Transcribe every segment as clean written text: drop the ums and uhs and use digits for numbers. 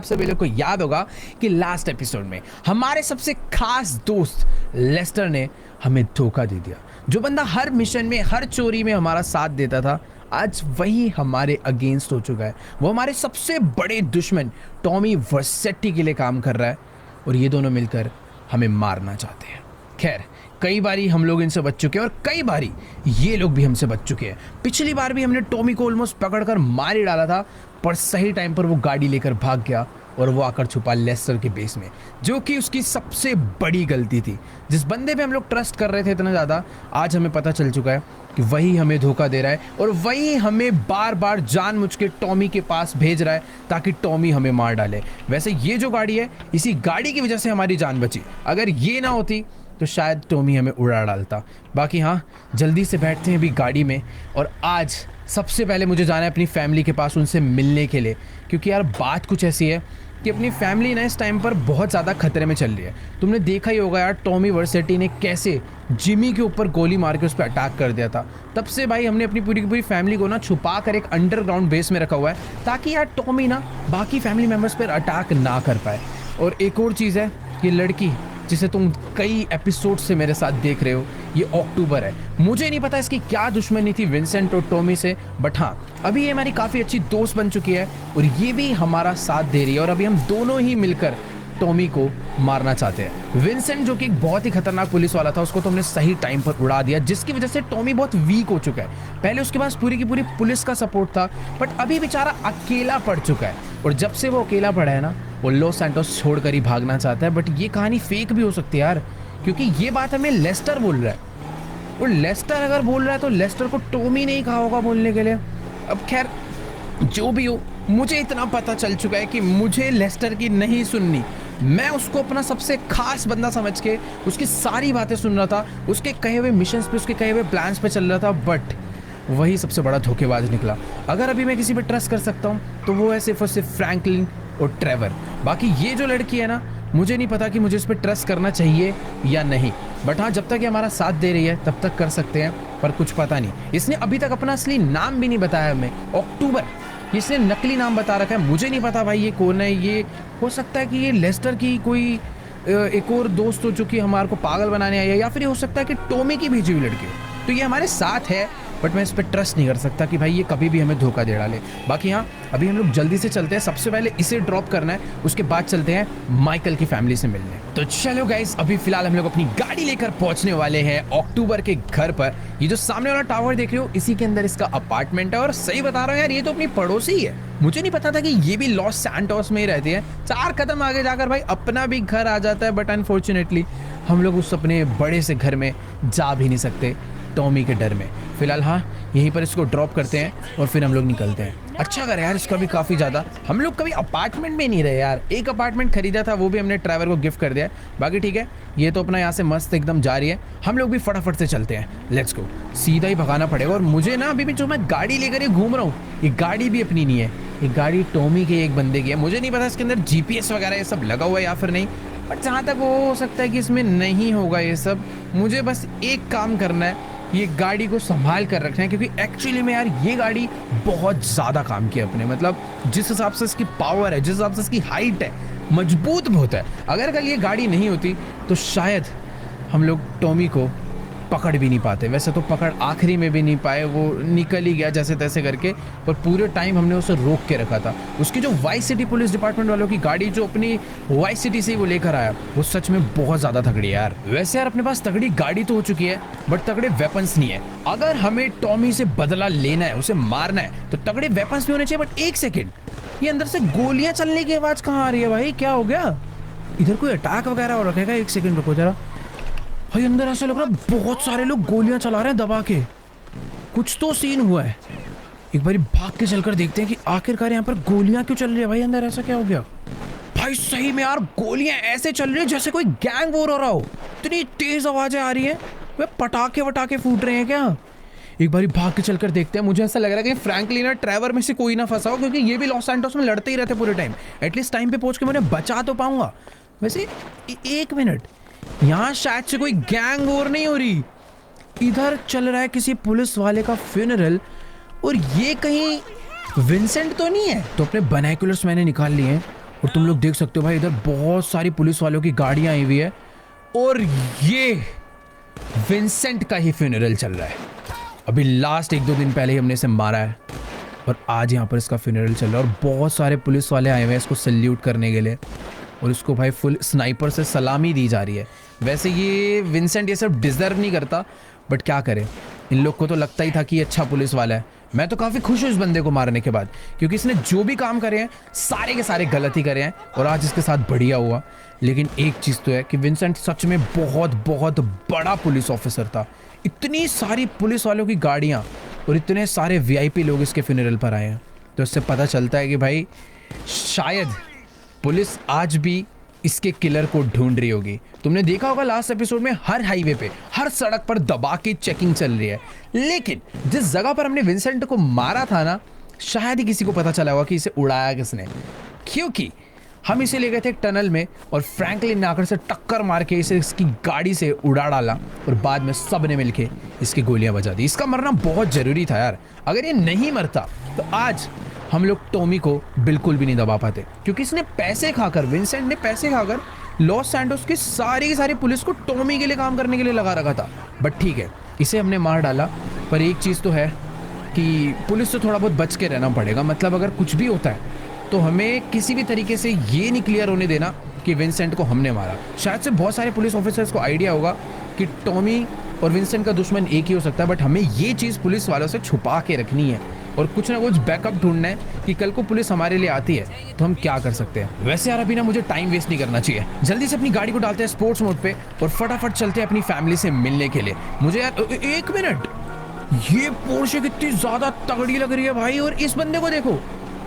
सभी लोग को याद होगा कि लास्ट एपिसोड में हमारे सबसे खास दोस्त लेस्टर ने हमें धोखा दे दिया। जो बंदा हर मिशन में, हर चोरी में हमारा साथ देता था, आज वही हमारे अगेंस्ट हो चुका है। वो हमारे सबसे बड़े दुश्मन टॉमी वर्सेटी के लिए काम कर रहा है और ये दोनों मिलकर हमें मारना चाहते हैं। खैर, कई बारी हम लोग इनसे बच चुके हैं और कई बारी ये लोग भी हमसे बच चुके हैं। पिछली बार भी हमने टॉमी को ऑलमोस्ट पकड़कर मार ही डाला था, पर सही टाइम पर वो गाड़ी लेकर भाग गया और वो आकर छुपा लेस्टर के बेस में, जो कि उसकी सबसे बड़ी गलती थी। जिस बंदे पे हम लोग ट्रस्ट कर रहे थे इतना ज़्यादा, आज हमें पता चल चुका है कि वही हमें धोखा दे रहा है और वही हमें बार बार जानबूझ के टॉमी के पास भेज रहा है ताकि टॉमी हमें मार डाले। वैसे ये जो गाड़ी है, इसी गाड़ी की वजह से हमारी जान बची। अगर ये ना होती तो शायद टॉमी हमें उड़ा डालता। बाकी हाँ, जल्दी से बैठते हैं अभी गाड़ी में और आज सबसे पहले मुझे जाना है अपनी फैमिली के पास उनसे मिलने के लिए, क्योंकि यार बात कुछ ऐसी है कि अपनी फैमिली ना इस टाइम पर बहुत ज़्यादा खतरे में चल रही है। तुमने देखा ही होगा यार, टॉमी वर्सेटी ने कैसे जिमी के ऊपर गोली मार के उस पर अटैक कर दिया था। तब से भाई हमने अपनी पूरी की पूरी फैमिली को ना छुपा कर एक अंडरग्राउंड बेस में रखा हुआ है ताकि यार टॉमी ना बाकी फैमिली मेम्बर्स पर अटैक ना कर पाए। और एक और चीज़ है, ये लड़की जिसे तुम कई एपिसोड से मेरे साथ देख रहे हो, ये अक्टूबर है। मुझे नहीं पता इसकी क्या दुश्मनी थी विंसेंट और टॉमी से, बट हाँ, अभी ये हमारी काफ़ी अच्छी दोस्त बन चुकी है और ये भी हमारा साथ दे रही है और अभी हम दोनों ही मिलकर टॉमी को मारना चाहते हैं। विंसेंट जो कि एक बहुत ही खतरनाक पुलिस वाला था, उसको तो हमने सही टाइम पर उड़ा दिया, जिसकी वजह से टॉमी बहुत वीक हो चुका है। पहले उसके पास पूरी की पूरी पुलिस का सपोर्ट था, बट अभी बेचारा अकेला पड़ चुका है। और जब से वो अकेला पड़ा है ना, वो लॉस सैंटोस छोड़कर ही भागना चाहता है। बट ये कहानी फेक भी हो सकती है यार, क्योंकि ये बात हमें लेस्टर बोल रहा है और लेस्टर अगर बोल रहा है तो लेस्टर को टॉमी नहीं कहा होगा बोलने के लिए। अब खैर, जो भी हो, मुझे इतना पता चल चुका है कि मुझे लेस्टर की नहीं सुननी। मैं उसको अपना सबसे खास बंदा समझ के उसकी सारी बातें सुन रहा था, उसके कहे हुए मिशंस पे, उसके कहे हुए प्लान्स पे चल रहा था, बट वही सबसे बड़ा धोखेबाज निकला। अगर अभी मैं किसी पे ट्रस्ट कर सकता हूँ तो वो है सिर्फ और सिर्फ फ्रैंकलिन और ट्रेवर। बाकी ये जो लड़की है ना, मुझे नहीं पता कि मुझे इस पर ट्रस्ट करना चाहिए या नहीं, बट हाँ, जब तक ये हमारा साथ दे रही है तब तक कर सकते हैं, पर कुछ पता नहीं। इसने अभी तक अपना असली नाम भी नहीं बताया हमें, अक्टूबर। इसने नकली नाम बता रखा है, मुझे नहीं पता भाई ये कौन है। ये हो सकता है कि ये लेस्टर की कोई एक और दोस्त हो जो कि हमारे को पागल बनाने आई है, या फिर ये हो सकता है कि टॉमी की भेजी हुई लड़की। तो ये हमारे साथ है, बट मैं इस पर ट्रस्ट नहीं कर सकता कि भाई ये कभी भी हमें धोखा दे डाले। बाकी हाँ, अभी हम लोग जल्दी से चलते हैं, सबसे पहले इसे ड्रॉप करना है, उसके बाद चलते हैं माइकल की फैमिली से मिलने। तो चलो गाइस, अभी फिलहाल हम लोग अपनी गाड़ी लेकर पहुंचने वाले हैं अक्टूबर के घर पर। ये जो सामने वाला टावर देख रहे हो, इसी के अंदर इसका अपार्टमेंट है और सही बता रहा हूँ यार, ये तो अपनी पड़ोसी है। मुझे नहीं पता था कि ये भी लॉस सैंटोस में ही रहती है। 4 कदम आगे जाकर भाई अपना भी घर आ जाता है, बट अनफॉर्चुनेटली हम लोग उस अपने बड़े से घर में जा भी नहीं सकते टॉमी के डर में। फिलहाल हाँ, यहीं पर इसको ड्रॉप करते हैं और फिर हम लोग निकलते हैं। अच्छा कर यार, इसका भी काफ़ी ज़्यादा, हम लोग कभी अपार्टमेंट में नहीं रहे यार। एक अपार्टमेंट खरीदा था, वो भी हमने ड्राइवर को गिफ्ट कर दिया। बाकी ठीक है, ये तो अपना यहाँ से मस्त एकदम जा रही है। हम लोग भी फटाफट से चलते हैं, लेट्स गो। सीधा ही भगाना पड़ेगा। और मुझे ना अभी भी जो मैं गाड़ी लेकर ये घूम रहा हूँ, ये गाड़ी भी अपनी नहीं है, ये गाड़ी टॉमी के एक बंदे की है। मुझे नहीं पता इसके अंदर GPS वगैरह ये सब लगा हुआ है या फिर नहीं, बट जहाँ तक वो हो सकता है कि इसमें नहीं होगा ये सब। मुझे बस एक काम करना है, ये गाड़ी को संभाल कर रखना है, क्योंकि एक्चुअली में यार ये गाड़ी बहुत ज़्यादा काम की अपने, मतलब जिस हिसाब से इसकी पावर है, जिस हिसाब से इसकी हाइट है, मजबूत बहुत है। अगर कल ये गाड़ी नहीं होती तो शायद हम लोग टॉमी को पकड़ भी नहीं पाते। वैसे तो पकड़ आखिरी में भी नहीं पाए, वो निकल ही गया जैसे तैसे करके, पर पूरे टाइम हमने उसे रोक के रखा था। उसकी जो वाइस सिटी पुलिस डिपार्टमेंट वालों की गाड़ी जो अपनी वाइस सिटी से वो लेकर आया, वो सच में बहुत ज़्यादा तगड़ी है यार। वैसे यार अपने पास तगड़ी गाड़ी तो हो चुकी है, बट तगड़े वेपन्स नहीं है। अगर हमें टॉमी से बदला लेना है, उसे मारना है, तो तगड़े वेपन्स भी होने चाहिए। बट एक सेकेंड, ये अंदर से गोलियां चलने की आवाज़ कहाँ आ रही है भाई? क्या हो गया? इधर कोई अटैक वगैरह हो रखेगा? एक सेकेंड रुको जरा भाई, अंदर ऐसा लग रहा है बहुत सारे लोग गोलियां चला रहे हैं दबा के। कुछ तो सीन हुआ है। एक बार भाग के चलकर देखते हैं कि आखिरकार यहाँ पर गोलियां क्यों चल रही है भाई। अंदर ऐसा क्या हो गया भाई? सही में यार गोलियां ऐसे चल रही है जैसे कोई गैंग वॉर हो रहा हो। इतनी तेज आवाजें आ रही है, वे पटाखे वटाखे फूट रहे हैं क्या? एक बार भाग के चलकर देखते हैं। मुझे ऐसा लग रहा है कि फ्रैंकलिन और ट्रेवर में से कोई ना फंसा हो, क्योंकि ये भी लॉस सैंटोस में लड़ते ही रहते पूरे टाइम। एटलीस्ट टाइम पे पहुंच के मैंने बचा तो पाऊंगा। वैसे एक मिनट, यहाँ शायद से कोई गैंग वॉर नहीं हो रही, इधर चल रहा है किसी पुलिस वाले का फ्यूनरल। और ये कहीं विंसेंट तो नहीं है? तो अपने बाइनोकुलर्स मैंने निकाल लिए हैं और तुम लोग देख सकते हो भाई इधर बहुत सारी पुलिस वालों की गाड़ियां आई हुई है और ये विंसेंट का ही फ्यूनरल चल रहा है। अभी लास्ट 1-2 दिन पहले ही हमने इसे मारा है और आज यहाँ पर इसका फ्यूनरल चल रहा है और बहुत सारे पुलिस वाले आए हुए हैं इसको सल्यूट करने के लिए और इसको भाई फुल स्नाइपर से सलामी दी जा रही है। वैसे ये विंसेंट ये सब डिजर्व नहीं करता, बट क्या करें, इन लोग को तो लगता ही था कि ये अच्छा पुलिस वाला है। मैं तो काफ़ी खुश हूँ इस बंदे को मारने के बाद, क्योंकि इसने जो भी काम करे हैं सारे के सारे गलत ही करे हैं और आज इसके साथ बढ़िया हुआ। लेकिन एक चीज़ तो है कि विंसेंट सच में बहुत बहुत बड़ा पुलिस ऑफिसर था। इतनी सारी पुलिस वालों की गाड़ियाँ और इतने सारे वीआईपी लोग इसके फ्यूनरल पर आए हैं, तो इससे पता चलता है कि भाई शायद पुलिस आज भी इसके किलर को ढूंढ रही होगी। तुमने देखा होगा लास्ट एपिसोड में हर हाईवे पे, हर सड़क पर दबा के चेकिंग चल रही है, लेकिन जिस जगह पर हमने विंसेंट को मारा था ना, शायद ही किसी को पता चला होगा कि इसे उड़ाया किसने, क्योंकि हम इसे ले गए थे एक टनल में और फ्रैंकलिन ने आकर से टक्कर मार के इसे इसकी गाड़ी से उड़ा डाला और बाद में सब ने मिलके इसकी गोलियां बजा दी। इसका मरना बहुत जरूरी था यार, अगर ये नहीं मरता तो आज हम लोग टॉमी को बिल्कुल भी नहीं दबा पाते, क्योंकि इसने पैसे खाकर, विंसेंट ने पैसे खाकर लॉस सैंटोस की सारी पुलिस को टॉमी के लिए काम करने के लिए लगा रखा था। बट ठीक है, इसे हमने मार डाला, पर एक चीज़ तो है कि पुलिस से थोड़ा बहुत बच के रहना पड़ेगा। मतलब अगर कुछ भी होता है तो हमें किसी भी तरीके से ये नहीं क्लियर होने देना कि विंसेंट को हमने मारा। शायद से बहुत सारे पुलिस ऑफिसर्स को आइडिया होगा कि टॉमी और विंसेंट का दुश्मन एक ही हो सकता है, बट हमें ये चीज़ पुलिस वालों से छुपा के रखनी है और कुछ ना कुछ बैकअप ढूंढना है कि कल को पुलिस हमारे लिए आती है तो हम क्या कर सकते हैं। वैसे यार अभी ना मुझे टाइम वेस्ट नहीं करना चाहिए, जल्दी से अपनी गाड़ी को डालते हैं स्पोर्ट्स मोड पे और फटाफट चलते हैं अपनी फैमिली से मिलने के लिए। मुझे यार एक मिनट, ये पोर्शे कितनी ज्यादा तगड़ी लग रही है भाई, और इस बंदे को देखो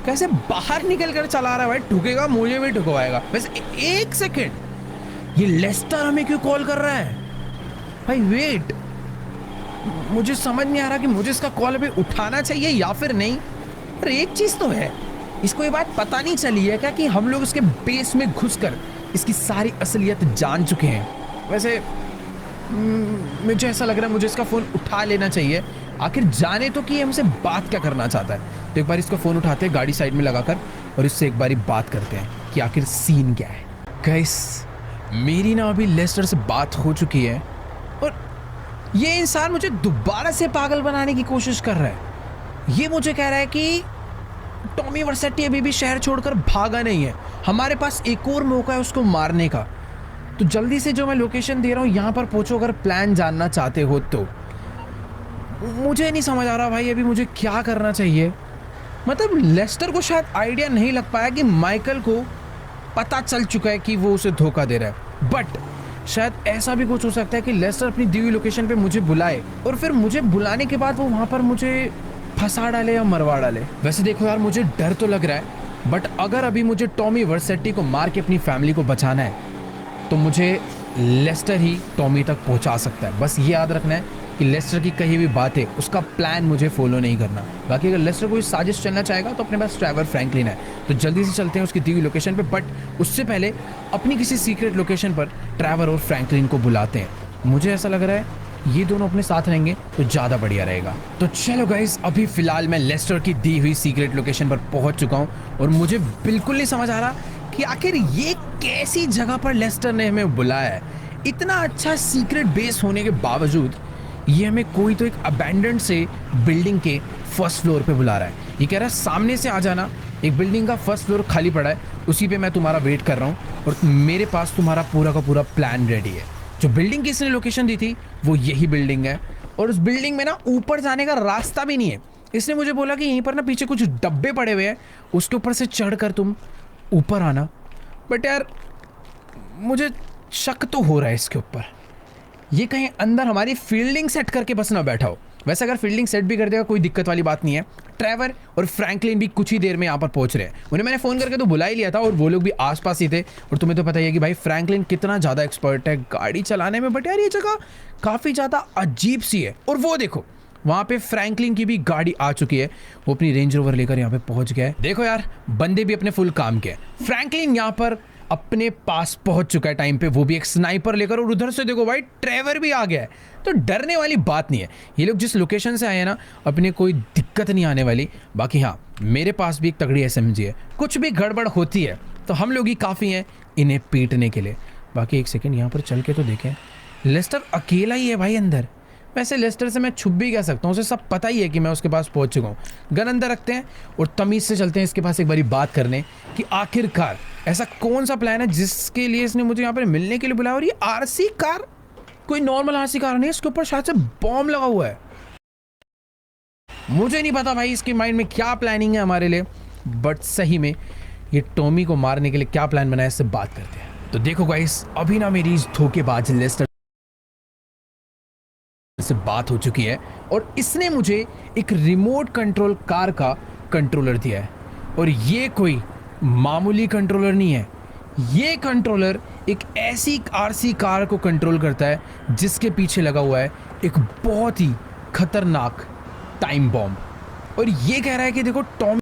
कैसे बाहर निकल कर चला रहा है भाई, ठुकेगा मुझे भी ठुकवाएगा। वैसे एक सेकेंड, ये लेस्टर हमें क्यों कॉल कर रहा है भाई? वेट, मुझे समझ नहीं आ रहा कि मुझे इसका कॉल अभी उठाना चाहिए या फिर नहीं। पर एक चीज तो है, इसको ये बात पता नहीं चली है क्या कि हम लोग इसके बेस में घुसकर इसकी सारी असलियत जान चुके हैं। वैसे मुझे ऐसा लग रहा है मुझे इसका फोन उठा लेना चाहिए, आखिर जाने तो कि हमसे बात क्या करना चाहता है। तो एक बार इसका फोन उठाते हैं गाड़ी साइड में लगाकर और इससे एक बारी बात करते हैं कि आखिर सीन क्या है। गाइस, मेरी ना अभी लेस्टर से बात हो चुकी है और ये इंसान मुझे दोबारा से पागल बनाने की कोशिश कर रहा है। ये मुझे कह रहा है कि टॉमी वर्सेटी अभी भी शहर छोड़कर भागा नहीं है, हमारे पास एक और मौका है उसको मारने का। तो जल्दी से जो मैं लोकेशन दे रहा हूँ यहाँ पर पहुँचो अगर प्लान जानना चाहते हो तो। मुझे नहीं समझ आ रहा भाई अभी मुझे क्या करना चाहिए। मतलब लेस्टर को शायद आइडिया नहीं लग पाया कि माइकल को पता चल चुका है कि वो उसे धोखा दे रहा है, बट शायद ऐसा भी कुछ हो सकता है कि लेस्टर अपनी दी हुई लोकेशन पे मुझे बुलाए और फिर मुझे बुलाने के बाद वो वहाँ पर मुझे फंसा डाले या मरवा डाले। वैसे देखो यार, मुझे डर तो लग रहा है, बट अगर अभी मुझे टॉमी वर्सेटी को मार के अपनी फैमिली को बचाना है तो मुझे लेस्टर ही टॉमी तक पहुँचा सकता है। बस ये याद रखना है कि लेस्टर की कही हुई बात है, उसका प्लान मुझे फॉलो नहीं करना। बाकी अगर लेस्टर कोई साजिश चलना चाहेगा तो अपने पास ट्रेवर फ्रैंकलिन है, तो जल्दी से चलते हैं उसकी दी हुई लोकेशन पे। बट उससे पहले अपनी किसी सीक्रेट लोकेशन पर ट्रेवर और फ्रैंकलिन को बुलाते हैं। मुझे ऐसा लग रहा है ये दोनों अपने साथ रहेंगे तो ज़्यादा बढ़िया रहेगा। तो चलो गाइस, अभी फिलहाल मैं लेस्टर की दी हुई सीक्रेट लोकेशन पर पहुंच चुका हूँ और मुझे बिल्कुल नहीं समझ आ रहा कि आखिर ये कैसी जगह पर लेस्टर ने हमें बुलाया है। इतना अच्छा सीक्रेट बेस होने के बावजूद ये हमें कोई तो एक अबैंडन्ड से बिल्डिंग के फर्स्ट फ्लोर पे बुला रहा है। ये कह रहा है सामने से आ जाना, एक बिल्डिंग का फर्स्ट फ्लोर खाली पड़ा है, उसी पे मैं तुम्हारा वेट कर रहा हूँ और मेरे पास तुम्हारा पूरा का पूरा प्लान रेडी है। जो बिल्डिंग की इसने लोकेशन दी थी वो यही बिल्डिंग है और उस बिल्डिंग में ना ऊपर जाने का रास्ता भी नहीं है। इसने मुझे बोला कि यहीं पर ना पीछे कुछ डब्बे पड़े हुए हैं, उसके ऊपर से चढ़ कर तुम ऊपर आना। बट यार मुझे शक तो हो रहा है इसके ऊपर, ये कहीं अंदर हमारी फील्डिंग सेट करके बस ना बैठा हो। वैसे अगर फील्डिंग सेट भी कर देगा कोई दिक्कत वाली बात नहीं है। ट्रेवर और फ्रैंकलिन भी कुछ ही देर में यहाँ पर पहुंच रहे हैं। उन्हें मैंने फ़ोन करके तो बुला ही लिया था और वो लोग भी आसपास ही थे। और तुम्हें तो पता ही है कि भाई फ्रैंकलिन कितना ज़्यादा एक्सपर्ट है गाड़ी चलाने में। बट यार ये जगह काफ़ी ज़्यादा अजीब सी है। और वो देखो वहाँ पे फ्रैंकलिन की भी गाड़ी आ चुकी है, वो अपनी रेंज रोवर लेकर यहाँ पे पहुँच गया है। देखो यार, बंदे भी अपने फुल काम के। फ्रैंकलिन यहाँ पर अपने पास पहुंच चुका है टाइम पे, वो भी एक स्नाइपर लेकर। और उधर से देखो भाई ट्रेवर भी आ गया है, तो डरने वाली बात नहीं है। ये लोग जिस लोकेशन से आए हैं ना, अपने कोई दिक्कत नहीं आने वाली। बाकी हाँ, मेरे पास भी एक तगड़ी SMG है, कुछ भी गड़बड़ होती है तो हम लोग ही काफ़ी हैं इन्हें पीटने के लिए। बाकी एक सेकंड यहाँ पर चल के तो देखें, लेस्टर अकेला ही है भाई अंदर। वैसे लेस्टर से मैं छुप भी कह सकता हूँ, उसे सब पता ही है कि मैं उसके पास पहुँच चुका हूँ। गन अंदर रखते हैं और तमीज़ से चलते हैं इसके पास एक बारी बात करने कि आखिरकार ऐसा कौन सा प्लान है जिसके लिए इसने मुझे यहाँ पर मिलने के लिए बुलाया। और ये आरसी कार कोई नॉर्मल आरसी कार नहीं, इसके ऊपर शायद से बॉम्ब लगा हुआ है। मुझे नहीं पता भाई इसके माइंड में क्या प्लानिंग है हमारे लिए, बट सही में ये टॉमी को मारने के लिए क्या प्लान बनाया, इससे बात करते हैं। तो देखो गाइस, अभी ना मेरी इस धोखेबाज लेस्टर से बात हो चुकी है और इसने मुझे एक रिमोट कंट्रोल कार का कंट्रोलर दिया है। और ये कोई मामूली कंट्रोलर नहीं है, ये कंट्रोलर एक ऐसी आरसी कार को कंट्रोल करता है जिसके पीछे लगा हुआ है एक बहुत ही खतरनाक टाइम बॉम्ब। और ये कह रहा है कि देखो टॉमी